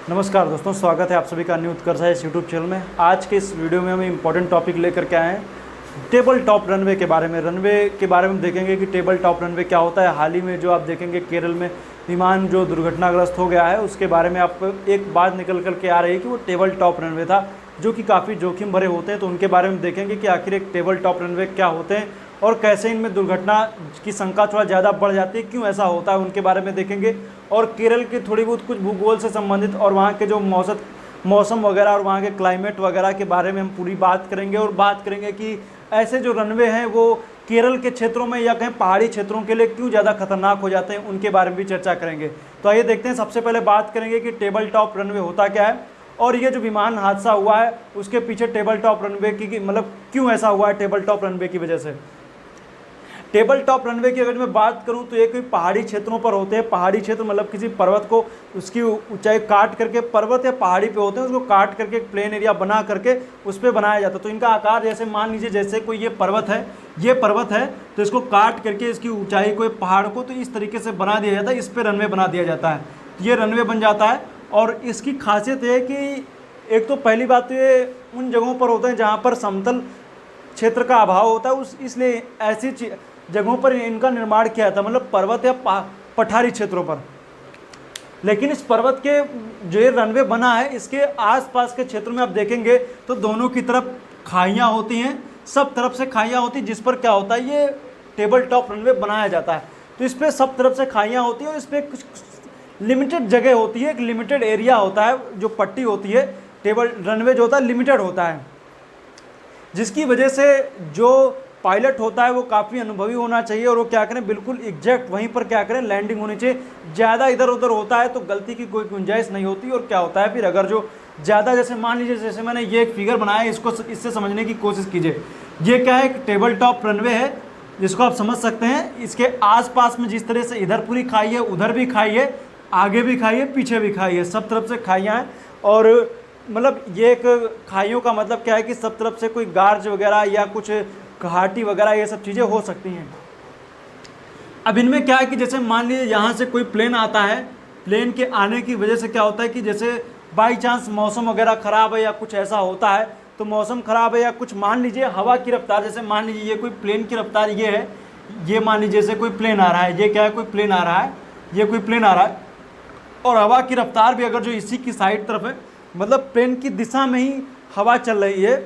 नमस्कार दोस्तों, स्वागत है आप सभी का न्यू उत्कर्षा इस यूट्यूब चैनल में। आज के इस वीडियो में हम इम्पोर्टेंट टॉपिक लेकर के आए हैं टेबल टॉप रनवे के बारे में। रनवे के बारे में देखेंगे कि टेबल टॉप रनवे क्या होता है। हाल ही में जो आप देखेंगे केरल में विमान जो दुर्घटनाग्रस्त हो गया है, उसके बारे में आप एक बात निकल कर के आ रही है कि वो टेबल टॉप रनवे था, जो कि काफ़ी जोखिम भरे होते हैं। तो उनके बारे में देखेंगे कि आखिर एक टेबल टॉप रनवे क्या होते हैं और कैसे इनमें दुर्घटना की संख्या थोड़ा ज़्यादा बढ़ जाती है, क्यों ऐसा होता है, उनके बारे में देखेंगे। और केरल की थोड़ी बहुत कुछ भूगोल से संबंधित और वहाँ के जो मौसम वगैरह और वहाँ के क्लाइमेट वगैरह के बारे में हम पूरी बात करेंगे। और बात करेंगे कि ऐसे जो रनवे हैं वो केरल के क्षेत्रों में या कहीं पहाड़ी क्षेत्रों के लिए क्यों ज़्यादा खतरनाक हो जाते हैं, उनके बारे में भी चर्चा करेंगे। तो आइए देखते हैं। सबसे पहले बात करेंगे कि टेबल टॉप रनवे होता क्या है और ये जो विमान हादसा हुआ है उसके पीछे टेबल टॉप रनवे की मतलब क्यों ऐसा हुआ है टेबल टॉप रनवे की वजह से। टेबल टॉप रनवे की अगर मैं बात करूं तो ये कोई पहाड़ी क्षेत्रों पर होते हैं। पहाड़ी क्षेत्र मतलब किसी पर्वत को उसकी ऊंचाई काट करके, पर्वत या पहाड़ी पे होते हैं, उसको काट करके एक प्लेन एरिया बना करके उस पर बनाया जाता है। तो इनका आकार जैसे मान लीजिए जैसे कोई ये पर्वत है तो इसको काट करके इसकी ऊंचाई को पहाड़ को तो इस तरीके से बना दिया जाता है, इस पर रनवे बना दिया जाता है। तो ये रनवे बन जाता है। और इसकी खासियत है कि एक तो पहली बात तो ये उन जगहों पर होते हैं जहाँ पर समतल क्षेत्र का अभाव होता है, इसलिए ऐसी जगहों पर इनका निर्माण किया था, मतलब पर्वत या पठारी क्षेत्रों पर। लेकिन इस पर्वत के जो ये रनवे बना है इसके आसपास के क्षेत्र में आप देखेंगे तो दोनों की तरफ खाइयाँ होती हैं, सब तरफ से खाइयाँ होती हैं, जिस पर क्या होता है ये टेबल टॉप रनवे बनाया जाता है। तो इस पर सब तरफ से खाइयाँ होती हैं और इस पर कुछ लिमिटेड जगह होती है, एक लिमिटेड एरिया होता है, जो पट्टी होती है, टेबल रनवे जो होता है लिमिटेड होता है, जिसकी वजह से जो पायलट होता है वो काफ़ी अनुभवी होना चाहिए और वो क्या करें बिल्कुल एग्जैक्ट वहीं पर क्या करें लैंडिंग होनी चाहिए। ज़्यादा इधर उधर होता है तो गलती की कोई गुंजाइश नहीं होती। और क्या होता है फिर अगर जो ज़्यादा जैसे मान लीजिए जैसे मैंने ये एक फिगर बनाया है, इसको इससे समझने की कोशिश कीजिए। ये क्या है, एक टेबल टॉप रनवे है जिसको आप समझ सकते हैं। इसके आसपास में जिस तरह से इधर पूरी खाई है, उधर भी खाई है, आगे भी खाई है, पीछे भी खाई है, सब तरफ से खाइयाँ हैं। और मतलब ये एक खाइयों का मतलब क्या है कि सब तरफ से कोई गार्ज वगैरह या कुछ घाटी वगैरह ये सब चीज़ें हो सकती हैं। अब इनमें क्या है कि जैसे मान लीजिए यहाँ से कोई प्लेन आता है, प्लेन के आने की वजह से क्या होता है कि जैसे बाई चांस मौसम वगैरह ख़राब है या कुछ ऐसा होता है, तो मौसम ख़राब है या कुछ मान लीजिए हवा की रफ्तार, जैसे मान लीजिए ये कोई प्लेन की रफ्तार ये है, ये मान लीजिए जैसे कोई प्लेन आ रहा है, ये क्या है कोई प्लेन आ रहा है, ये कोई प्लेन आ रहा है और हवा की रफ्तार भी अगर जो इसी की साइड तरफ है, मतलब प्लेन की दिशा में ही हवा चल रही है,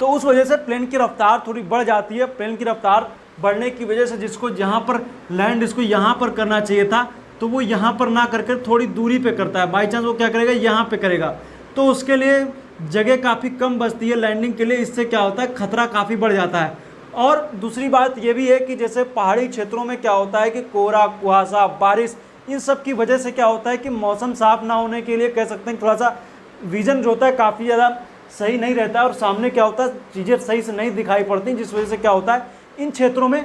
तो उस वजह से प्लेन की रफ्तार थोड़ी बढ़ जाती है। प्लेन की रफ्तार बढ़ने की वजह से जिसको जहाँ पर लैंड इसको यहाँ पर करना चाहिए था तो वो यहाँ पर ना करके थोड़ी दूरी पे करता है। बाई चांस वो क्या करेगा, यहाँ पे करेगा, तो उसके लिए जगह काफ़ी कम बचती है लैंडिंग के लिए। इससे क्या होता है खतरा काफ़ी बढ़ जाता है। और दूसरी बात ये भी है कि जैसे पहाड़ी क्षेत्रों में क्या होता है कि कोहरा, कुहासा, बारिश, इन सब की वजह से क्या होता है कि मौसम साफ ना होने के लिए कह सकते हैं थोड़ा सा विजन जो होता है काफ़ी ज़्यादा सही नहीं रहता है और सामने क्या होता है चीज़ें सही से नहीं दिखाई पड़ती, जिस वजह से क्या होता है इन क्षेत्रों में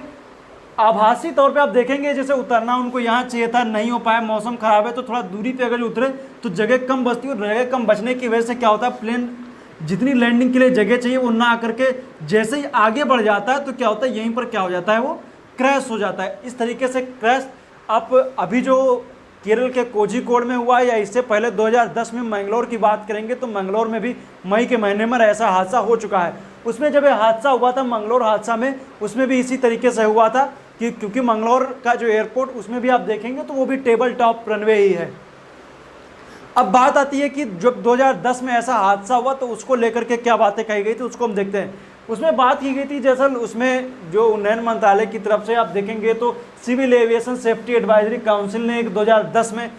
आभासी तौर पे आप देखेंगे जैसे उतरना उनको यहाँ चाहिए था, नहीं हो पाया, मौसम ख़राब है, तो थोड़ा दूरी पे अगर उतरे तो जगह कम बचती है। और जगह कम बचने की वजह से क्या होता है प्लेन जितनी लैंडिंग के लिए जगह चाहिए वो ना आकर के जैसे ही आगे बढ़ जाता है तो क्या होता है यहीं पर क्या हो जाता है वो क्रैश हो जाता है। इस तरीके से क्रैश आप अभी जो केरल के कोझिकोड में हुआ या इससे पहले 2010 में मैंगलोर की बात करेंगे तो मैंगलोर में भी मई के महीने में ऐसा हादसा हो चुका है। उसमें जब ये हादसा हुआ था मैंगलोर हादसा में, उसमें भी इसी तरीके से हुआ था कि क्योंकि मैंगलोर का जो एयरपोर्ट उसमें भी आप देखेंगे तो वो भी टेबल टॉप रनवे ही है। अब बात आती है कि जब 2010 में ऐसा हादसा हुआ तो उसको लेकर के क्या बातें कही गई थी उसको हम देखते हैं। उसमें बात की गई थी जैसा उसमें जो उन्नयन मंत्रालय की तरफ से आप देखेंगे तो civil aviation safety advisory council ने 2010 में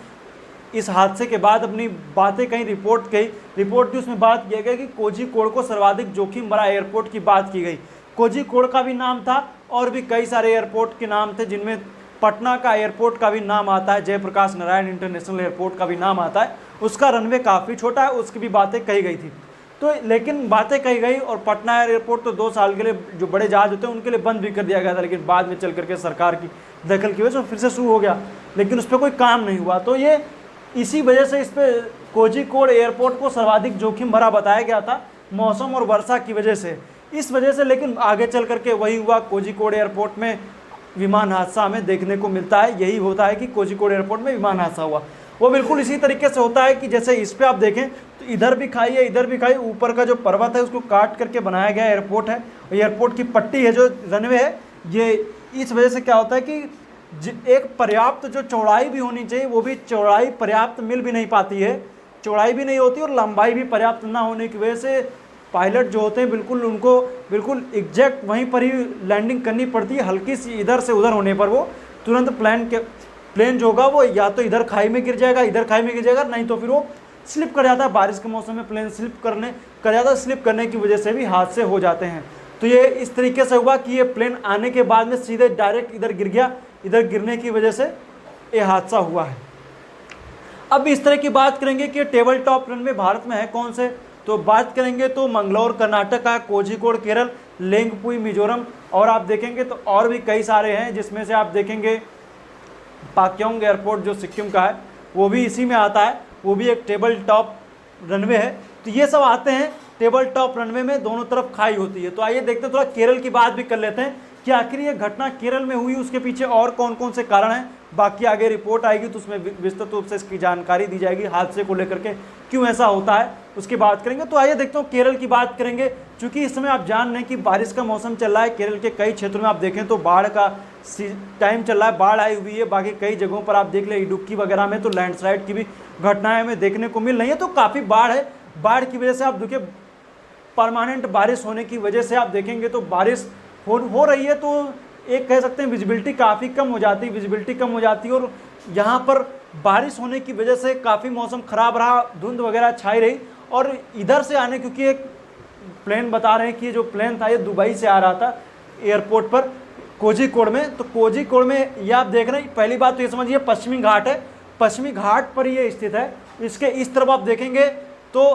इस हादसे के बाद अपनी बातें कहीं रिपोर्ट की उसमें बात किया गया कि कोझिकोड को सर्वाधिक जोखिम भरा एयरपोर्ट की बात की गई। कोझिकोड का भी नाम था और भी कई सारे एयरपोर्ट के नाम थे, जिनमें पटना का एयरपोर्ट का भी नाम आता है, जयप्रकाश नारायण इंटरनेशनल एयरपोर्ट का भी नाम आता है, उसका रनवे काफ़ी छोटा है, उसकी भी बातें कही गई थी। तो लेकिन बातें कही गई और पटना एयरपोर्ट तो 2 साल के लिए जो बड़े जहाज होते हैं उनके लिए बंद भी कर दिया गया था, लेकिन बाद में चल करके सरकार की दखल की वजह से फिर से शुरू हो गया, लेकिन उस पर कोई काम नहीं हुआ। तो ये इसी वजह से इस पर कोझिकोड एयरपोर्ट को सर्वाधिक जोखिम भरा बताया गया था मौसम और वर्षा की वजह से, इस वजह से। लेकिन आगे चल करके वही हुआ, कोझिकोड एयरपोर्ट में विमान हादसा हमें देखने को मिलता है। यही होता है कि कोझिकोड एयरपोर्ट में विमान हादसा हुआ। वो बिल्कुल इसी तरीके से होता है कि जैसे इस पर आप देखें तो इधर भी खाई है, इधर भी खाई, ऊपर का जो पर्वत है उसको काट करके बनाया गया एयरपोर्ट है। और एयरपोर्ट की पट्टी है जो रनवे है, ये इस वजह से क्या होता है कि एक पर्याप्त जो चौड़ाई भी होनी चाहिए वो भी चौड़ाई पर्याप्त मिल भी नहीं पाती है, चौड़ाई भी नहीं होती और लंबाई भी पर्याप्त ना होने की वजह से पायलट जो होते हैं बिल्कुल उनको बिल्कुल एग्जैक्ट वहीं पर ही लैंडिंग करनी पड़ती है। हल्की सी इधर से उधर होने पर वो तुरंत प्लेन जो होगा वो या तो इधर खाई में गिर जाएगा, इधर खाई में गिर जाएगा, नहीं तो फिर वो स्लिप कर जाता है। बारिश के मौसम में प्लेन स्लिप कर जाता है, स्लिप करने की वजह से भी हादसे हो जाते हैं। तो ये इस तरीके से हुआ कि ये प्लेन आने के बाद में सीधे डायरेक्ट इधर गिर गया, इधर गिरने की वजह से ये हादसा हुआ है। अब इस तरह की बात करेंगे कि टेबल टॉप रनवे भारत में है कौन से, तो बात करेंगे तो मंगलौर कर्नाटक का, कोझिकोड केरल, लेंगपुई मिजोरम, और आप देखेंगे तो और भी कई सारे हैं जिसमें से आप देखेंगे पाक्योंग एयरपोर्ट जो सिक्किम का है वो भी इसी में आता है, वो भी एक टेबल टॉप रनवे है। तो ये सब आते हैं टेबल टॉप रनवे में, दोनों तरफ खाई होती है। तो आइए देखते हैं, थोड़ा केरल की बात भी कर लेते हैं कि आखिर ये घटना केरल में हुई, उसके पीछे और कौन कौन से कारण हैं। बाकी आगे रिपोर्ट आएगी तो उसमें विस्तृत रूप से इसकी जानकारी दी जाएगी, हादसे को लेकर के क्यों ऐसा होता है उसकी बात करेंगे। तो आइए देखते हो केरल की बात करेंगे, क्योंकि इस समय आप जान रहे हैं कि बारिश का मौसम चल रहा है। केरल के कई क्षेत्रों में आप देखें तो बाढ़ का टाइम चल रहा है, बाढ़ आई हुई है। बाकी कई जगहों पर आप देख ले इडुक्की वगैरह में तो लैंडस्लाइड की भी घटनाएं हमें देखने को मिल रही है। तो काफ़ी बाढ़ है, बाढ़ की वजह से आप देखिए परमानेंट बारिश होने की वजह से आप देखेंगे तो बारिश हो रही है, तो एक कह सकते हैं विजिबिलिटी काफ़ी कम हो जाती है, विजिबिलिटी कम हो जाती है। और यहाँ पर बारिश होने की वजह से काफ़ी मौसम ख़राब रहा, धुंध वगैरह छाई रही। और इधर से आने, क्योंकि एक प्लेन बता रहे हैं कि जो प्लेन था ये दुबई से आ रहा था एयरपोर्ट पर कोझिकोड में। तो कोझिकोड में ये आप देख रहे हैं, पहली बात तो ये समझिए पश्चिमी घाट है, पश्चिमी घाट पर ये स्थित है। इसके इस तरफ आप देखेंगे तो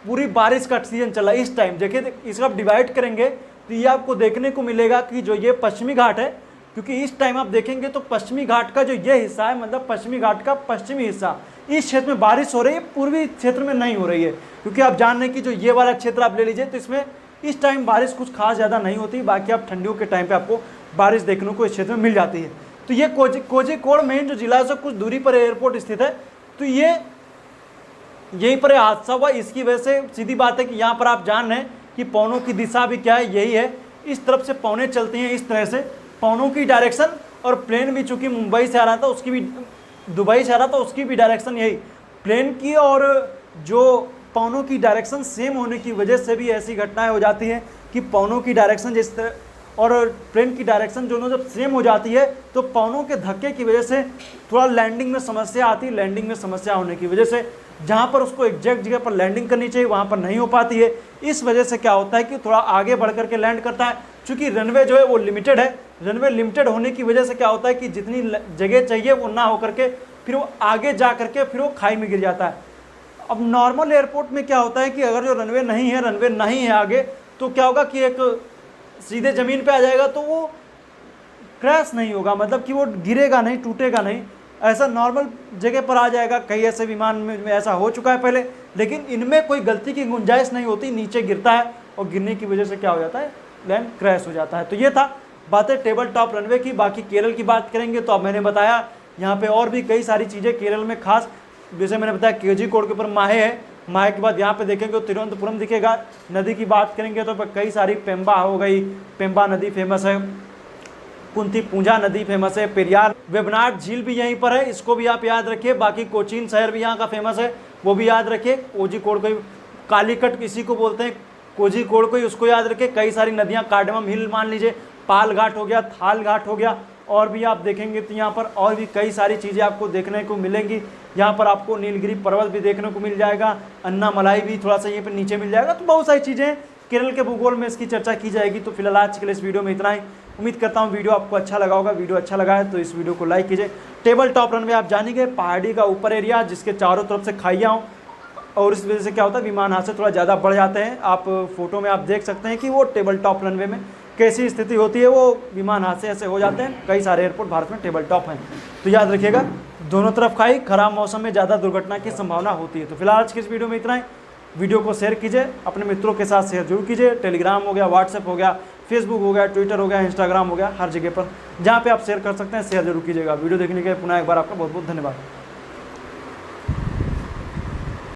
पूरी बारिश का सीजन चला है इस टाइम। देखिए इसको आप डिवाइड करेंगे तो ये आपको देखने को मिलेगा कि जो ये पश्चिमी घाट है, क्योंकि इस टाइम आप देखेंगे तो पश्चिमी घाट का जो ये हिस्सा है, मतलब पश्चिमी घाट का पश्चिमी हिस्सा, इस क्षेत्र में बारिश हो रही है, पूर्वी क्षेत्र में नहीं हो रही है। क्योंकि आप जान रहे हैं कि जो ये वाला क्षेत्र आप ले लीजिए तो इसमें इस टाइम बारिश कुछ खास ज़्यादा नहीं होती, बाकी आप ठंडियों के टाइम पर आपको बारिश देखने को इस क्षेत्र में मिल जाती है। तो ये कोझिकोड मेन जो जिला है उससे कुछ दूरी पर एयरपोर्ट स्थित है। तो ये यहीं पर हादसा हुआ, इसकी वजह से सीधी बात है कि यहाँ पर आप जान रहे हैं कि पवनों की दिशा भी क्या है, यही है, इस तरफ से पवनें चलती हैं इस तरह से, पवनों की डायरेक्शन। और प्लेन भी चूंकि मुंबई से आ रहा था, उसकी भी दुबई से आ रहा था, उसकी भी डायरेक्शन यही प्लेन की, और जो पवनों की डायरेक्शन सेम होने की वजह से भी ऐसी घटनाएं हो जाती हैं कि पवनों की डायरेक्शन जिस तरह और प्लेन की डायरेक्शन दोनों जब सेम हो जाती है तो पवनों के धक्के की वजह से थोड़ा लैंडिंग में समस्या आती है। लैंडिंग में समस्या होने की वजह से जहाँ पर उसको एग्जैक्ट जगह पर लैंडिंग करनी चाहिए वहाँ पर नहीं हो पाती है। इस वजह से क्या होता है कि थोड़ा आगे बढ़ करके लैंड करता है। चूँकि रनवे जो है वो लिमिटेड है, रनवे लिमिटेड होने की वजह से क्या होता है कि जितनी जगह चाहिए वो ना हो करके फिर वो आगे जा करके फिर वो खाई में गिर जाता है। अब नॉर्मल एयरपोर्ट में क्या होता है कि अगर जो रनवे नहीं है आगे, तो क्या होगा कि एक सीधे ज़मीन पे आ जाएगा तो वो क्रैश नहीं होगा, मतलब कि वो गिरेगा नहीं, टूटेगा नहीं, ऐसा नॉर्मल जगह पर आ जाएगा। कई ऐसे विमान में ऐसा हो चुका है पहले, लेकिन इनमें कोई गलती की गुंजाइश नहीं होती, नीचे गिरता है और गिरने की वजह से क्या हो जाता है, लैंड क्रैश हो जाता है। तो ये था बातें टेबल टॉप रनवे की। बाकी केरल की बात करेंगे तो अब मैंने बताया यहाँ पे और भी कई सारी चीज़ें केरल में खास, जैसे मैंने बताया कोझिकोड के ऊपर माहे है, माहे के बाद यहाँ पे देखेंगे तो तिरुवनंतपुरम दिखेगा। नदी की बात करेंगे तो कई सारी, पेम्बा हो गई, पेम्बा नदी फेमस है, कुंती पूंजा नदी फेमस है, पेरियार वेबनाड झील भी यहीं पर है, इसको भी आप याद रखिए। बाकी कोचीन शहर भी यहाँ का फेमस है, वो भी याद रखिए। कोझिकोड को कालीकट किसी को बोलते हैं, कोझिकोड को ही उसको याद रखिए। कई सारी नदियाँ, कार्डमम हिल मान लीजिए, पाल घाट हो गया, थाल घाट हो गया, और भी आप देखेंगे तो यहाँ पर और भी कई सारी चीज़ें आपको देखने को मिलेंगी। यहाँ पर आपको नीलगिरी पर्वत भी देखने को मिल जाएगा, अन्नामलाई भी थोड़ा सा यहीं पर नीचे मिल जाएगा। तो बहुत सारी चीज़ें केरल के भूगोल में इसकी चर्चा की जाएगी। तो फिलहाल आज के लिए इस वीडियो में इतना ही। उम्मीद करता हूँ वीडियो आपको अच्छा लगा होगा। वीडियो अच्छा लगा है तो इस वीडियो को लाइक कीजिए। टेबल टॉप रनवे आप जानेंगे, पहाड़ी का ऊपर एरिया जिसके चारों तरफ से खाइयाँ हों, और इस वजह से क्या होता है विमान हादसे थोड़ा ज़्यादा बढ़ जाते हैं। आप फोटो में आप देख सकते हैं कि वो टेबल टॉप रनवे में कैसी स्थिति होती है, वो विमान हादसे ऐसे हो जाते हैं। कई सारे एयरपोर्ट भारत में टेबल टॉप हैं, तो याद रखिएगा दोनों तरफ खाई, खराब मौसम में ज़्यादा दुर्घटना की संभावना होती है। तो फिलहाल आज की इस वीडियो में इतना ही। वीडियो को शेयर कीजिए, अपने मित्रों के साथ शेयर जरूर कीजिए। टेलीग्राम हो गया, व्हाट्सएप हो गया, फेसबुक हो गया, ट्विटर हो गया, इंस्टाग्राम हो गया, हर जगह पर जहाँ पे आप शेयर कर सकते हैं शेयर जरूर कीजिएगा। वीडियो देखने के लिए पुनः एक बार आपका बहुत बहुत धन्यवाद।